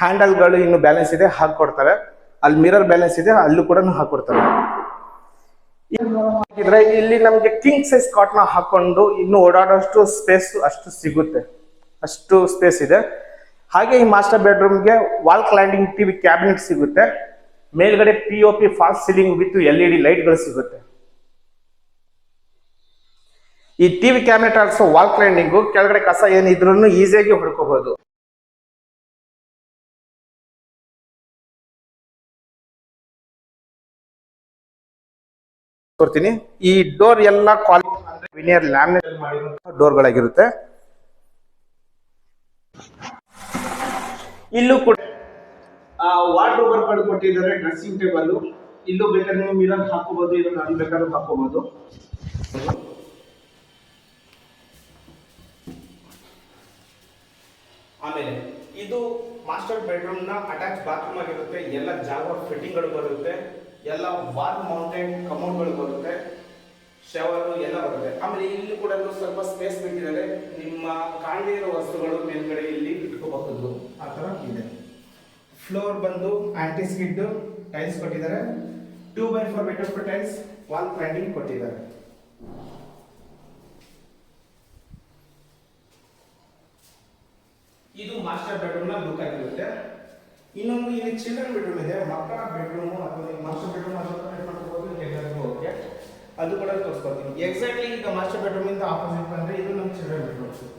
ಹ್ಯಾಂಡಲ್ ಗಳು ಇನ್ನು ಬ್ಯಾಲೆನ್ಸ್ ಇದೆ, ಹಾಕೊಡ್ತಾರೆ. ಅಲ್ಲಿ ಮಿರರ್ ಬ್ಯಾಲೆನ್ಸ್ ಇದೆ, ಅಲ್ಲೂ ಕೂಡ ಹಾಕೊಡ್ತಾರೆ. ಇಲ್ಲಿ ನಮ್ಗೆ ಕಿಂಗ್ ಸೈಜ್ ಕಾಟ್ ನ ಹಾಕೊಂಡು ಇನ್ನು ಓಡಾಡೋಷ್ಟು ಸ್ಪೇಸ್ ಅಷ್ಟು ಸಿಗುತ್ತೆ, ಅಷ್ಟು ಸ್ಪೇಸ್ ಇದೆ. ಹಾಗೆ ಈ ಮಾಸ್ಟರ್ ಬೆಡ್ರೂಮ್ಗೆ ವಾಲ್ ಕ್ಲೈಂಡಿಂಗ್ ಟಿವಿ ಕ್ಯಾಬಿನೆಟ್ ಸಿಗುತ್ತೆ. ಮೇಲ್ಗಡೆ POP falls ceiling with LED ಲೈಟ್ಗಳು ಸಿಗುತ್ತೆ. ಈ ಟಿವಿ ಕ್ಯಾಬಿನೆಟ್ ಆಲ್ಸೋ ವಾಲ್ ಕ್ಲೈಂಡಿಂಗು, ಕೆಳಗಡೆ ಕಸ ಏನಿದ್ರು ಈಸಿಯಾಗಿ ಹೊಡ್ಕೋಬಹುದು. ಕೊಡ್ತೀನಿ. ಈ ಡೋರ್ ಎಲ್ಲ ಕ್ವಾಲಿಟಿ ವಿನಿಯರ್ ಲ್ಯಾಮಿನೇಟ್ ಮಾಡಿರುವಂತಹ ಡೋರ್ಗಳಾಗಿರುತ್ತೆ. ಇಲ್ಲೂ ಕೂಡ ವಾರ್ಡ್ರೋಬರ್ಗಳು ಕೊಟ್ಟಿದ್ದಾರೆ, ಡ್ರೆಸ್ಸಿಂಗ್ ಟೇಬಲ್. ಇಲ್ಲೂ ಬೇಕಾದ್ರೆ ನೀವು ಮಿರರ್ ಹಾಕೋಬಹುದು, ಇದನ್ನು ಅಲ್ಲಿ ಬೇಕಾದ್ರೂ ಹಾಕೋಬಹುದು. ಆಮೇಲೆ ಇದು ಮಾಸ್ಟರ್ ಬೆಡ್ರೂಮ್ ನ ಅಟ್ಯಾಚ್ ಬಾತ್ರೂಮ್ ಆಗಿರುತ್ತೆ. ಎಲ್ಲ ಜಾಗ ಫಿಟ್ಟಿಂಗ್ ಗಳು ಬರುತ್ತೆ, ಎಲ್ಲ ವಾಲ್ ಮೌಂಟೆಡ್ ಕಮೋಡ್ಗಳು ಬರುತ್ತೆ, ಶವರ್ ಎಲ್ಲ ಬರುತ್ತೆ. ಆಮೇಲೆ ಇಲ್ಲಿ ಕೂಡ ಸ್ವಲ್ಪ ಸ್ಪೇಸ್ ಬಿಟ್ಟಿದ್ದಾರೆ, ನಿಮ್ಮ ಕಾಣದೇ ಇರೋ ವಸ್ತುಗಳು ಮೇಲ್ಗಡೆ ಇಲ್ಲಿ ಇಟ್ಕೋಬಹುದು. ಆ ತರ ಇದೆ. ಫ್ಲೋರ್ ಬಂದು ಆಂಟಿ ಸ್ಕಿಡ್ ಟೈಲ್ಸ್ ಕೊಟ್ಟಿದ್ದಾರೆ. 2x4 metre tiles, wall planting ಕೊಟ್ಟಿದ್ದಾರೆ. ಇದು ಮಾಸ್ಟರ್ ಬೆಡ್ರೂಮ್ ನ ಲುಕ್ ಆಗಿರುತ್ತೆ. ಇನ್ನೊಂದು ಇಲ್ಲಿ ಚಿಲ್ಡ್ರನ್ ಬೆಡ್ರೂಮ್ ಇದೆ, ಮಕ್ಕಳ ಬೆಡ್ರೂಮ್ ಅಥವಾ ಮಾಸ್ಟರ್ ಬೆಡ್ರೂಮ್ ಮಾಡ್ಕೋಬಹುದು, ಹೇಗಾದ್ರೂ ಓಕೆ. ಅದು ಕೂಡ ತೋರಿಸ್ಕೊಡ್ತೀನಿ. ಎಕ್ಸಾಕ್ಟ್ಲಿ ಈಗ ಮಾಸ್ಟರ್ ಬೆಡ್ರೂಮ್ ಇಂದ ಆಪೋಸಿಟ್ ಬಂದ್ರೆ ಇದು ನಮ್ಮ children bedroom.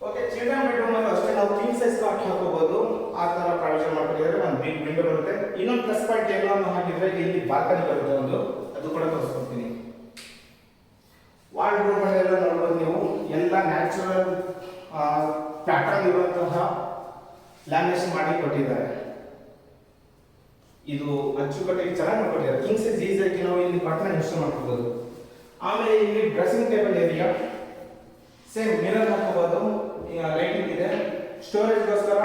Okay, children bedroom ಅಲ್ಲಿ ಅಷ್ಟೇ ನಾವು ಕಿಂಗ್ ಸೈಜ್ ಕಾಟ್ ಹಾಕೋಬಹುದು. ಆ ತರ ಪ್ರಾವಿಷನ್ ಮಾಡ್ಕೊಂಡಿದ್ರೆ ಒಂದು ಬಿಗ್ ವಿಂಡೋ ಬರುತ್ತೆ. ಇನ್ನೊಂದು ಪ್ಲಸ್ ಪಾಯಿಂಟ್ ಏನೋ ಅನ್ನು ಹಾಕಿದ್ರೆ ಇಲ್ಲಿ ಬಾಲ್ಕನಿ ಬರುತ್ತೆ ಒಂದು, ಅದು ಕೂಡ ತೋರಿಸ್ಕೊಡ್ತೀನಿ. ವಾರ್ಡ್ರೋಬ್ ಎಲ್ಲ ನೋಡ್ಬೋದು ನೀವು, ಎಲ್ಲ ನ್ಯಾಚುರಲ್ ಪ್ಯಾಟರ್ನ್ ಇರುವಂತಹ ಲ್ಯಾಮಿನೇಷನ್ ಮಾಡಿ ಕೊಟ್ಟಿದ್ದಾರೆ. ಇದು ಅಚ್ಚುಕಟ್ಟಾಗಿ ಚೆನ್ನಾಗಿ ಮಾಡ್ಕೊಟ್ಟಿದ್ದಾರೆ. ಕಿಂಗ್ ಸೈಜ್ ಈಸಿಯಾಗಿ ನಾವು ಇಲ್ಲಿ ಕಾಟನ್ ಇನ್ಸ್ಟಾಲ್ ಮಾಡ್ಕೋಬಹುದು. ಆಮೇಲೆ ಇಲ್ಲಿ dressing table area, same mirror ಹಾಕೋಬಹುದು, ಲೈಟಿಂಗ್ ಇದೆ. ಸ್ಟೋರೇಜ್ಗೋಸ್ಕರ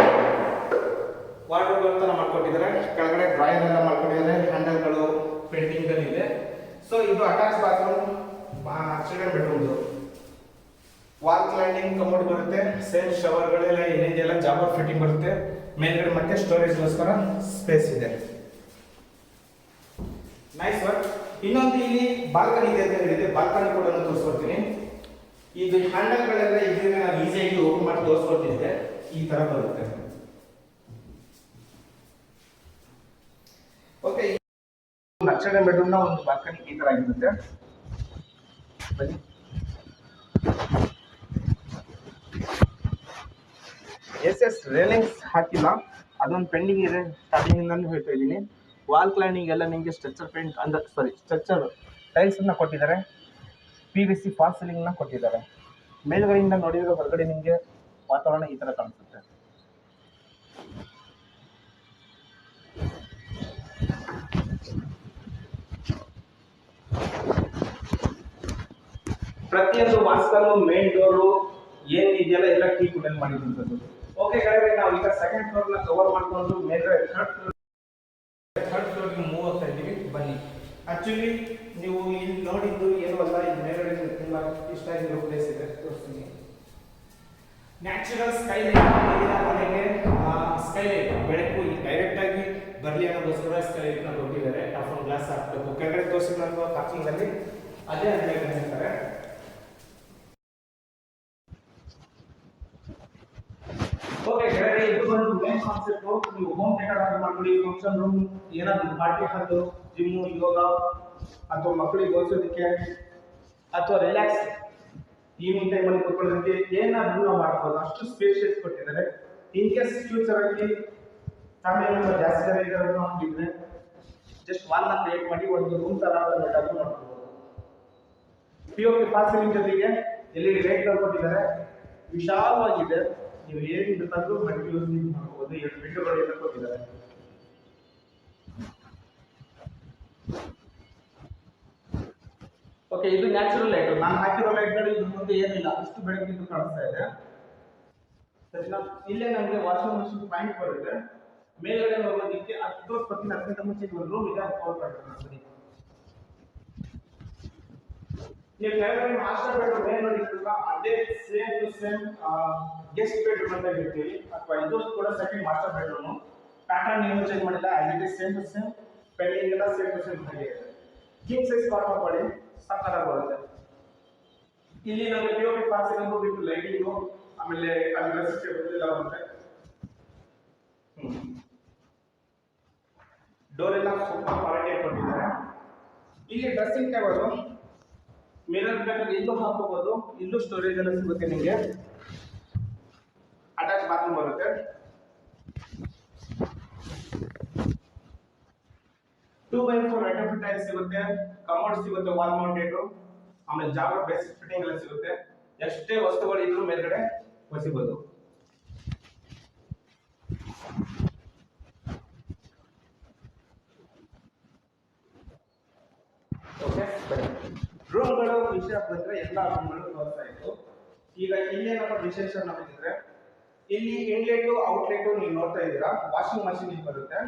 ವಾರ್ಡ್ರೋಬ್ ತರ ಮಾಡ್ಕೊಟ್ಟಿದ್ದಾರೆ. ಕೆಳಗಡೆ ಡ್ರಾಯರ್ ಎಲ್ಲ ಮಾಡ್ಕೊಟ್ಟಿದ್ದಾರೆ, ಹ್ಯಾಂಡಲ್ಗಳು ಪೇಂಟಿಂಗ್ ಇದೆ. ಸೊ ಇದು attach bathroom children bedroom. Wall cladding commode ಬರುತ್ತೆ, ಸೇಮ್ ಶವರ್ಗಳೆಲ್ಲ ಏನಿದೆಯಲ್ಲ ಜಾಬರ್ ಫಿಟ್ಟಿಂಗ್ ಬರುತ್ತೆ. ಮೇಲ್ಗಡೆ ಮತ್ತೆ ಸ್ಟೋರೇಜ್ಗೋಸ್ಕರ ಸ್ಪೇಸ್ ಇದೆ. Nice work. ಇನ್ನೊಂದು ಇಲ್ಲಿ ಬಾಲ್ಕನಿ ಇದೆ ಅಂತ ಹೇಳಿದೆ, ಬಾಲ್ಕನಿ ಕೂಡ ತೋರಿಸ್ಕೊಡ್ತೀನಿ. ಇದು ಹ್ಯಾಂಡಲ್ಗಳೆಲ್ಲ ಇದನ್ನ ನಾನು ಈಸಿಯಾಗಿ ಓಪನ್ ಮಾಡಿ ತೋರಿಸ್ಕೊಡ್ತಿದ್ದೆ. ಈ ತರ ಬರುತ್ತೆ. ಓಕೆ, ಚಿಲ್ಡ್ರನ್ ಬೆಡ್ರೂಮ್ ನ ಒಂದು ಬಾಲ್ಕನಿ ಈ ತರ ಆಗಿರುತ್ತೆ. ಬನ್ನಿ. ಎಸ್ ರೇಲಿಂಗ್ಸ್ ಹಾಕಿಲ್ಲ, ಅದೊಂದು ಪೆಂಡಿಂಗ್ ಇದೆ. ಸ್ಟಾರ್ಟಿಂಗ್ ಇಂದಾನು ಹೇಳ್ತಾ ಇದ್ದೀನಿ. ವಾಲ್ ಕ್ಲೈಂಡಿಂಗ್ ಎಲ್ಲ ನಿಮಗೆ ಸ್ಟ್ರಕ್ಚರ್ ಪೇಂಟ್ ಸ್ಟ್ರಕ್ಚರ್ ಟೈಲ್ಸ್ ಅನ್ನ ಕೊಟ್ಟಿದ್ದಾರೆ. PVC ಫಾಲ್ಸ್ ಸೀಲಿಂಗ್ ನ ಕೊಟ್ಟಿದ್ದಾರೆ. ಮೇಲ್ಗಡೆಯಿಂದ ನೋಡಿದ್ರೆ ಹೊರಗಡೆ ನಿಮಗೆ ವಾತಾವರಣ ಈ ತರ ಕಾಣಿಸುತ್ತೆ. ಪ್ರತಿಯೊಂದು ವಾಸ್ತವ ಮೇನ್ ಡೋರು ಏನಿದೆಯಲ್ಲ ಎಲ್ಲ ಟೀ ಕುಡಲ್ ಮಾಡಿರುವಂಥದ್ದು. ಓಕೆ ಗಾಯ್ಸ್, ನಾವು ಈಗ ಸೆಕೆಂಡ್ ಫ್ಲೋರ್ ನ ಕವರ್ ಮಾಡ್ಕೊಂಡು ಮೇಲೆ ಥರ್ಡ್ ಫ್ಲೋರ್ಗೆ ಮೂವ್ ಆಗ್ತಾ ಇದ್ದೀವಿ. ಬನ್ನಿ. ಆಕ್ಚುಲಿ ನೀವು ಇಲ್ಲಿ ನೋಡಿದ್ದು ಏನು ಅಲ್ಲ, ಇದು ಮೇಲ್ಗಡೆ ತುಂಬಾ ಇಷ್ಟ ಆಗಿರೋ ಪ್ಲೇಸ್ ಇದೆ, ತೋರಿಸ್ತೀನಿ. ನ್ಯಾಚುರಲ್ ಸ್ಕೈಲೈಟ್ ಮನೆಗೆ ಸ್ಕೈಲೈಟ್ ಬೆಳಕು ಡೈರೆಕ್ಟ್ ಆಗಿ ಬರಲಿ ಅನ್ನೋದಕ್ಕೋಸ್ಕರ ಸ್ಕೈಲೈಟ್ ನ ಕೊಟ್ಟಿದ್ದಾರೆ. ಟಾಪ್ ಆನ್ ಗ್ಲಾಸ್ ಹಾಕ್ಬೇಕು. ಕೆಳಗಡೆ ತೋರಿಸಿದ ಪಾರ್ಕಿಂಗ್ ಅಲ್ಲಿ ಅದೇ ಅಂತ ಹೇಳ್ತಾರೆ. ಓಕೆ ಕೆಳಗಡೆ ಇದು ಬಂದು ಮೇನ್ ಕಾನ್ಸೆಪ್ಟ್. ನೀವು ಹೋಮ್ ಥಿಯೇಟರ್ ಆಗಿ ಮಾಡ್ಕೊಳ್ಳಿ, ಫಂಕ್ಷನ್ ರೂಮ್, ಏನಾದ್ರು ಪಾರ್ಟಿ ಹಾಲು, ಜಿಮ್, ಯೋಗ ಅಥವಾ ಮಕ್ಕಳಿಗೆ ಓದಿಸೋದಕ್ಕೆ ಅಥವಾ ರಿಲ್ಯಾಕ್ಸ್ ಈವ್ನಿಂಗ್ ಟೈಮಲ್ಲಿ ಕೂತ್ಕೊಳ್ಳೋದಕ್ಕೆ ಏನಾದರೂ ನಾವು ಮಾಡ್ಬೋದು. ಅಷ್ಟು ಸ್ಪೇಷಿಯಸ್ ಕೊಟ್ಟಿದ್ದಾರೆ. ಇನ್ ಕೇಸ್ ಫ್ಯೂಚರ್ ಅಲ್ಲಿ ಫ್ಯಾಮಿಲಿ ಮೆಂಬರ್ ಜಾಸ್ತಿ ಜನ ಇರೋದು ಹಾಕಿದ್ರೆ ಜಸ್ಟ್ ವಾಲ್ನ ಕ್ರಿಯೇಟ್ ಮಾಡಿ ಒಂದು ರೂಮ್ ತರ ಬೇಕಾದ್ರೂ ಮಾಡ್ಬೋದು. ಪಿಒಪಿ ಫಾಲ್ ಸೀಲಿಂಗ್ ಜೊತೆಗೆ LED ಲೈಟ್ಗಳು ಕೊಟ್ಟಿದ್ದಾರೆ. ವಿಶಾಲವಾಗಿದೆ. ನೀವು ಏನು ಬೇಕಾದ್ರೂ ಮಲ್ಟಿ ಯೂಸ್ ಮಾಡ್ಬೋದು. 2 ವಿಂಡೋಗಳು ಎಲ್ಲ ಕೊಟ್ಟಿದ್ದಾರೆ. ಓಕೆ, ಇದು ನ್ಯಾಚುರಲ್ ಲೈಟ್. ನಾನು ಹಾಕಿರೋ ಲೈಟ್ಗಳು ಇದ್ರ ಮುಂದೆ ಏನಿಲ್ಲ, ಅಷ್ಟು ಬೆಳಕಿದ್ದು ಕಾಣಿಸ್ತಾ ಇದೆ. ಸರಿನಾ? ಇಲ್ಲೇ ನಮಗೆ ವಾಷಿಂಗ್ ಮಷಿನ್ ಪಾಯಿಂಟ್ ಬರುತ್ತೆ. ಮೇಲ್ಗಡೆ ಹೋಗೋದಕ್ಕೆ 10 ಮುಂಚೆ ಒಂದು ರೂಮ್ ಇದೆ, ಅದು ತೋರಿಸ್ತಾ. ನೀವು ಕೆಳಗಡೆ ಮಾಸ್ಟರ್ ಬೆಡ್ರೂಮ್ ಏನು ನೋಡಿದ್ರಲ್ಲ, ಅದೇ same to same guest bedroom ಅಂತ ಹೇಳ್ತೀವಿ, ಅಥವಾ ಇದು ಕೂಡ ಸೆಕೆಂಡ್ ಮಾಸ್ಟರ್ ಬೆಡ್ರೂಮ್. ಪ್ಯಾಟರ್ನ್ ಏನು ಚೇಂಜ್ ಮಾಡಿಲ್ಲ, as it is same to same. Pending ಎಲ್ಲ ಸೇಮ್ ಟು ಸೇಮ್ ಹಾಗೆ ಇದೆ. ಕಿಂಗ್ ಸೈಜ್ ಕಾಟ್ ಹಾಕೊಳ್ಳಿ, ಸಕ್ಕತ್ತಾಗಿ ಬರುತ್ತೆ. ಇಲ್ಲಿ ನಮಗೆ POP fall ceiling with lighting, ಆಮೇಲೆ ಅಲ್ಲಿ ಡ್ರೆಸ್ ಟೇಬಲ್ ಎಲ್ಲ ಬರುತ್ತೆ. ಡೋರ್ ಎಲ್ಲ ಸೂಪರ್ ಕ್ವಾಲಿಟಿ ಕೊಟ್ಟಿದ್ದಾರೆ. ಇಲ್ಲಿ ಡ್ರೆಸ್ಸಿಂಗ್ ಟೇಬಲ್, ಮಿರರ್ ಬೇಕಾದ್ರೆ ಇಲ್ಲೂ ಹಾಕೋಬಹುದು. ಇಲ್ಲೂ ಸ್ಟೋರೇಜ್ ಎಲ್ಲ ಸಿಗುತ್ತೆ. ನಿಮಗೆ ಅಟ್ಯಾಚ್ ಬಾತ್ರೂಮ್ ಬರುತ್ತೆ. 2x4 ಐಟಮ್ ಟೈಲ್ಸ್ ಸಿಗುತ್ತೆ, ಕಮೋಡ್ ಸಿಗುತ್ತೆ, ವಾಲ್ ಮೌಂಟೆಡ್, ಆಮೇಲೆ ಜಾಬ್ ಬೇಸಿಕ್ ಫಿಟ್ಟಿಂಗ್ ಎಲ್ಲ ಸಿಗುತ್ತೆ. ಎಷ್ಟೇ ವಸ್ತುಗಳು ಇದ್ರೂ ಮೇಲ್ಗಡೆ ಒಸಿಬಹುದು. ಓಕೆ, ರೂಮ್ಗಳು ವಿಷಯ ಬಂದ್ರೆ ಎಲ್ಲ ರೂಮ್ಗಳು ತೋರಿಸ್ತಾ ಇತ್ತು. ಈಗ ಇಲ್ಲೇನಪ್ಪ ವಿಶೇಷ ನೋಡಿದ್ರೆ, ಇಲ್ಲಿ ಇನ್ಲೆಟ್ ಔಟ್ಲೆಟ್ ನೀವು ನೋಡ್ತಾ ಇದ್ದೀರಾ. ವಾಷಿಂಗ್ ಮಷಿನ್ ಇಲ್ಲಿ ಬರುತ್ತೆ.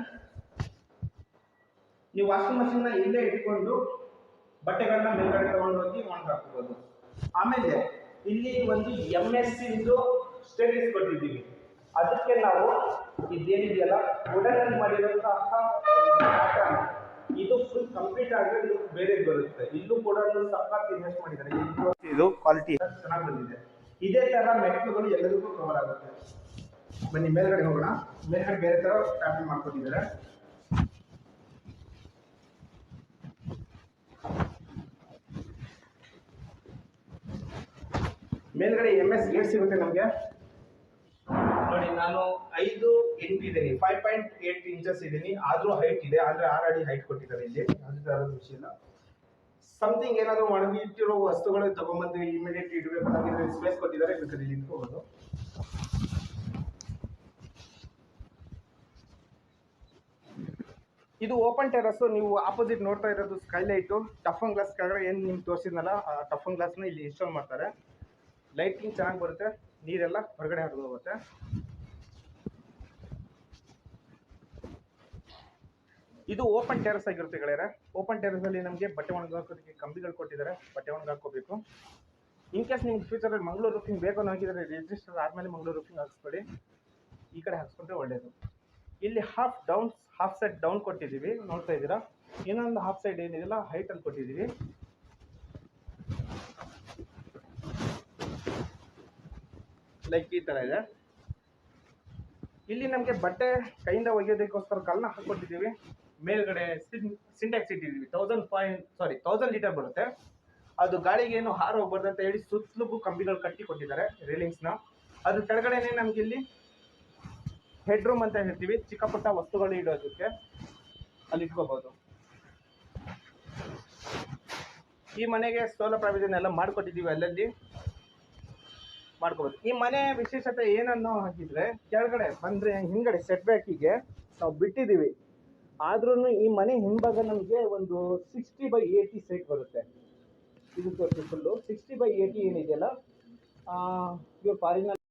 ನೀವು ವಾಷಿಂಗ್ ಮಷಿನ್ ನ ಇಲ್ಲೇ ಇಟ್ಕೊಂಡು ಬಟ್ಟೆಗಳನ್ನ ಮೇಲ್ಗಡೆ ತಗೊಂಡು ಹೋಗಿ ಒಣಗಿ ಹಾಕಬಹುದು. ಆಮೇಲೆ ಇಲ್ಲಿ ಒಂದು MSC ಇಂದು ಸ್ಟೇಟಸ್ ಕೊಟ್ಟಿದ್ದೀವಿ. ಅದಕ್ಕೆ ನಾವು ಇದೇನಿದೆಯಲ್ಲ ವುಡನ್ ಮಾಡಿರುವಂತಹ ಇದು ಫುಲ್ ಕಂಪ್ಲೀಟ್ ಆಗಿ ಲುಕ್ ಬೇರೆ ಬರುತ್ತೆ. ಇಲ್ಲೂ ಕೂಡ ಸಖತ್ ಇನ್ವೆಸ್ಟ್ ಮಾಡಿದ್ದಾರೆ. ಇದು ಕ್ವಾಲಿಟಿ ಚೆನ್ನಾಗಿ ಬಂದಿದೆ. ಇದೇ ತರ ಮೆಟ್ಲುಗಳು ಎಲ್ಲದಕ್ಕೂ ಕವರ್ ಆಗುತ್ತೆ. ಬನ್ನಿ ಮೇಲ್ಗಡೆ ಹೋಗೋಣ. ಮೇಲ್ಗಡೆ ಬೇರೆ ತರ ಪ್ಯಾಟರ್ನ್ ಮಾಡ್ಕೊಂಡಿದ್ದಾರೆ. ಮೇಲ್ಗಡೆ MS ಗೇಟ್ ಸಿಗುತ್ತೆ ನಮಗೆ. ನೋಡಿ, ನಾನು 5 ಇಂಚ್ ಇದ್ದೀನಿ, 5.8 ಇಂಚಸ್ ಇದ್ದೀನಿ. ಆದ್ರೂ ಹೈಟ್ ಇದೆ, ಆದ್ರೆ 6 ಅಡಿ ಹೈಟ್ ಕೊಟ್ಟಿದ್ದಾರೆ. ಇಲ್ಲಿ ಯಾವುದೇ ವಿಷಯ ಇಲ್ಲ. ಸಮಥಿಂಗ್ ಏನಾದರೂ ಒಣಗಿ ಇಟ್ಟಿರೋ ವಸ್ತುಗಳು ತಗೊಂಡ್ಬಂದು ಇಮಿಡಿಯೇಟ್ ಇಡಬೇಕಾಗಿದ್ರೆ ಸ್ಪೇಸ್ ಕೊಟ್ಟಿದ್ದಾರೆ. ಬೇಕಾದ್ರೆ ಇಲ್ಲಿ ಇಟ್ಕೋಬಹುದು. ಇದು ಓಪನ್ ಟೆರಸ್. ನೀವು ಆಪೋಸಿಟ್ ನೋಡ್ತಾ ಇರೋದು ಸ್ಕೈಲೈಟ್. ಟಫನ್ ಗ್ಲಾಸ್ ಕೆಳಗಡೆ ಏನು ನಿಮ್ಗೆ ತೋರಿಸಿದ್ನಲ್ಲ, ಆ ಟಫನ್ ಗ್ಲಾಸ್ನ ಇಲ್ಲಿ ಇನ್ಸ್ಟಾಲ್ ಮಾಡ್ತಾರೆ. ಲೈಟಿಂಗ್ ಚೆನ್ನಾಗಿ ಬರುತ್ತೆ, ನೀರೆಲ್ಲ ಹೊರಗಡೆ ಹರಿದು ಹೋಗುತ್ತೆ. ಇದು ಓಪನ್ ಟೆರಸ್ ಆಗಿರುತ್ತೆ ಗೆಳೆಯರೆ. ಓಪನ್ ಟೆರಸ್ ಅಲ್ಲಿ ನಮಗೆ ಬಟ್ಟೆ ಒಣಗಾಕೋದಕ್ಕೆ ಕಂಬಿಗಳು ಕೊಟ್ಟಿದ್ದಾರೆ. ಬಟ್ಟೆ ಒಣಗಾಕೋಬೇಕು. ಇನ್ ಕೇಸ್ ನಿಮ್ಗೆ ಫ್ಯೂಚರಲ್ಲಿ ಮಂಗಳೂರು ರೂಫಿಂಗ್ ಬೇಕು ಅನ್ನೋ ಹಾಕಿದರೆ ರಿಜಿಸ್ಟರ್ ಆದಮೇಲೆ ಮಂಗಳೂರು ರೂಫಿಂಗ್ ಹಾಕ್ಸ್ಕೊಳ್ಳಿ. ಈ ಕಡೆ ಹಾಕ್ಸ್ಕೊಂಡ್ರೆ ಒಳ್ಳೆಯದು. ಇಲ್ಲಿ ಹಾಫ್ ಸೈಡ್ ಡೌನ್ ಕೊಟ್ಟಿದ್ದೀವಿ, ನೋಡ್ತಾ ಇದ್ದೀರಾ. ಇನ್ನೊಂದು ಹಾಫ್ ಸೈಡ್ ಏನಿದೆಯಲ್ಲ ಹೈಟಲ್ಲಿ ಕೊಟ್ಟಿದ್ದೀವಿ. ಲೈಕ್ ಈ ಥರ ಇದೆ. ಇಲ್ಲಿ ನಮಗೆ ಬಟ್ಟೆ ಕೈಯಿಂದ ಒಗೆಯೋದಕ್ಕೋಸ್ಕರ ಕಲ್ಲನ್ನ ಹಾಕ್ಕೊಟ್ಟಿದ್ದೀವಿ. ಮೇಲ್ಗಡೆ ಸಿಂಟ್ಯಾಕ್ಸ್ ಇಟ್ಟಿದ್ದೀವಿ. 1000 ಲೀಟರ್ ಬರುತ್ತೆ. ಅದು ಗಾಳಿಗೆ ಏನು ಹಾರು ಹೋಗ್ಬಾರ್ದು ಅಂತ ಹೇಳಿ ಸುತ್ತಲೂ ಕಂಬಿಗಳು ಕಟ್ಟಿ ಕೊಟ್ಟಿದ್ದಾರೆ, ರೇಲಿಂಗ್ಸ್ನ. ಅದ್ರ ಕೆಳಗಡೆನೆ ನಮ್ಗೆ ಇಲ್ಲಿ ಹೆಡ್ ರೂಮ್ ಅಂತ ಹೇಳ್ತೀವಿ. ಚಿಕ್ಕ ಪುಟ್ಟ ವಸ್ತುಗಳು ಇಡೋದಕ್ಕೆ ಅಲ್ಲಿ ಇಟ್ಕೋಬಹುದು. ಈ ಮನೆಗೆ ಸೋಲಾರ್ ಪ್ರಾವಿಷನ್ ಎಲ್ಲ ಮಾಡಿಕೊಟ್ಟಿದ್ದೀವಿ. ಅಲ್ಲಲ್ಲಿ ಮಾಡ್ಕೋಬೋದು. ಈ ಮನೆ ವಿಶೇಷತೆ ಏನನ್ನೋ ಹಾಕಿದ್ರೆ, ಕೆಳಗಡೆ ಬಂದರೆ ಹಿಂದ್ಗಡೆ ಸೆಟ್ ಬ್ಯಾಕಿಗೆ ನಾವು ಬಿಟ್ಟಿದ್ದೀವಿ. ಆದ್ರೂ ಈ ಮನೆ ಹಿಂಭಾಗ ನಮಗೆ ಒಂದು 60/80 ಸೈಟ್ ಬರುತ್ತೆ. ಇದು ಫುಲ್ಲು 60/80 ಏನಿದೆಯಲ್ಲ, ಇವ್ರು ಫಾರಿನಲ್ಲಿ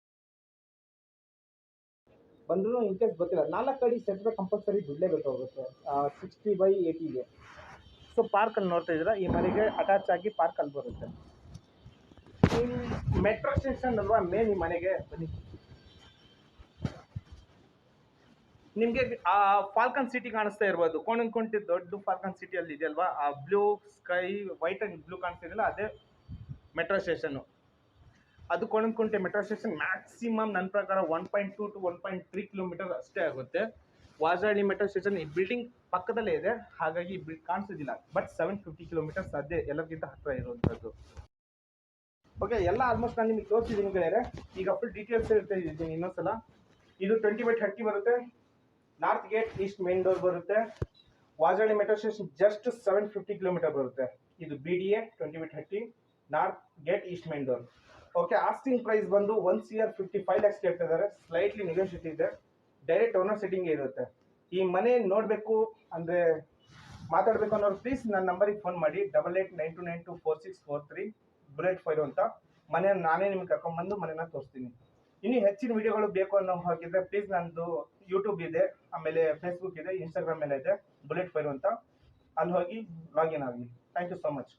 ಬಂದ್ರೂ ಇನ್ ಕೇಸ್ ಗೊತ್ತಿಲ್ಲ, 4 ಅಡಿ ಸೆಟ್ ಬ್ಯಾಕ್ ಕಂಪಲ್ಸರಿ ಬಿಡಲೇಬೇಕಾಗುತ್ತೆ 60/80ಗೆ. ಸೊ ಪಾರ್ಕಲ್ಲಿ ನೋಡ್ತಾ ಇದ್ದೀರಾ, ಈ ಮನೆಗೆ ಅಟ್ಯಾಚ್ ಆಗಿ ಪಾರ್ಕಲ್ಲಿ ಬರುತ್ತೆ. ಮೆಟ್ರೋ ಸ್ಟೇಷನ್ ಅಲ್ವಾ ಮೇನ್ ಈ ಮನೆಗೆ. ಬನ್ನಿ, ನಿಮ್ಗೆ ಆ ಫಾಲ್ಕನ್ ಸಿಟಿ ಕಾಣಿಸ್ತಾ ಇರ್ಬೋದು, ಕೋಣಂಕುಂಟಿ ದೊಡ್ಡ ಫಾಲ್ಕನ್ ಸಿಟಿ ಅಲ್ಲಿ ಇದೆಯಲ್ವಾ, ಆ blue sky white and blue ಕಾಣಿಸ್ತಿದೆಯಲ್ಲ ಅದೇ ಮೆಟ್ರೋ ಸ್ಟೇಷನ್. ಅದು ಕೋಣಂಕುಂಟೆ ಮೆಟ್ರೋ ಸ್ಟೇಷನ್ ಮ್ಯಾಕ್ಸಿಮಮ್ ನನ್ನ ಪ್ರಕಾರ 1.2 to 1.3 ಕಿಲೋಮೀಟರ್ ಅಷ್ಟೇ ಆಗುತ್ತೆ. ವಾಜರಾಳಿ ಮೆಟ್ರೋ ಸ್ಟೇಷನ್ ಈ ಬಿಲ್ಡಿಂಗ್ ಪಕ್ಕದಲ್ಲೇ ಇದೆ, ಹಾಗಾಗಿ ಕಾಣಿಸೋದಿಲ್ಲ. ಬಟ್ 750 ಕಿಲೋಮೀಟರ್ಸ್ ಅದೇ ಎಲ್ಲರಿಗಿಂತ ಹತ್ತಿರ ಇರುವಂಥದ್ದು. ಓಕೆ, ಎಲ್ಲ ಆಲ್ಮೋಸ್ಟ್ ನಾನು ನಿಮಗೆ ತೋರಿಸಿದ್ದೀನಿ ಗೆಳೆಯರೆ. ಈಗ ಫುಲ್ ಡೀಟೇಲ್ಸ್ ಹೇಳ್ತಾ ಇದ್ದೀನಿ ಇನ್ನೊಂದ್ಸಲ. ಇದು 20/30 ಬರುತ್ತೆ. North gate east main door ಬರುತ್ತೆ. Vajarahalli metro station just 750 kilometre ಬರುತ್ತೆ. ಇದು BDA 20/30 north gate east main door. Okay, asking price ಬಂದು 1,55 lakhs ಕೇಳ್ತಾ ಇದ್ದಾರೆ. ಸ್ಲೈಟ್ಲಿ ನೆಗೋಷಿಯೇಟ್ ಇದೆ. ಡೈರೆಕ್ಟ್ ಓನರ್ ಸೆಟ್ಟಿಂಗ್ ಇರುತ್ತೆ. ಈ ಮನೆ ನೋಡಬೇಕು ಅಂದರೆ ಮಾತಾಡಬೇಕು ಅನ್ನೋರು ಪ್ಲೀಸ್ ನನ್ನ ನಂಬರಿಗೆ ಫೋನ್ ಮಾಡಿ 8892924643 ಬುಲೆಟ್ ಫೈರ್ ಅಂತ. ಮನೆ ನಾನೇ ನಿಮ್ಗೆ ಕರ್ಕೊಂಡ್ಬಂದು ಮನೆನ ತೋರಿಸ್ತೀನಿ. ಇನ್ನು ಹೆಚ್ಚಿನ ವಿಡಿಯೋಗಳು ಬೇಕು ಅನ್ನೋ ಹಾಗಿದ್ರೆ ಪ್ಲೀಸ್ ನಂದು ಯೂಟ್ಯೂಬ್ ಇದೆ, ಆಮೇಲೆ ಫೇಸ್ಬುಕ್ ಇದೆ, ಇನ್ಸ್ಟಾಗ್ರಾಮ್ ಮೇಲೆ ಇದೆ ಬುಲೆಟ್ ಫೈರ್ ಅಂತ. ಅಲ್ಲಿ ಹೋಗಿ ಲಾಗಿನ್ ಆಗಲಿ. Thank you so much.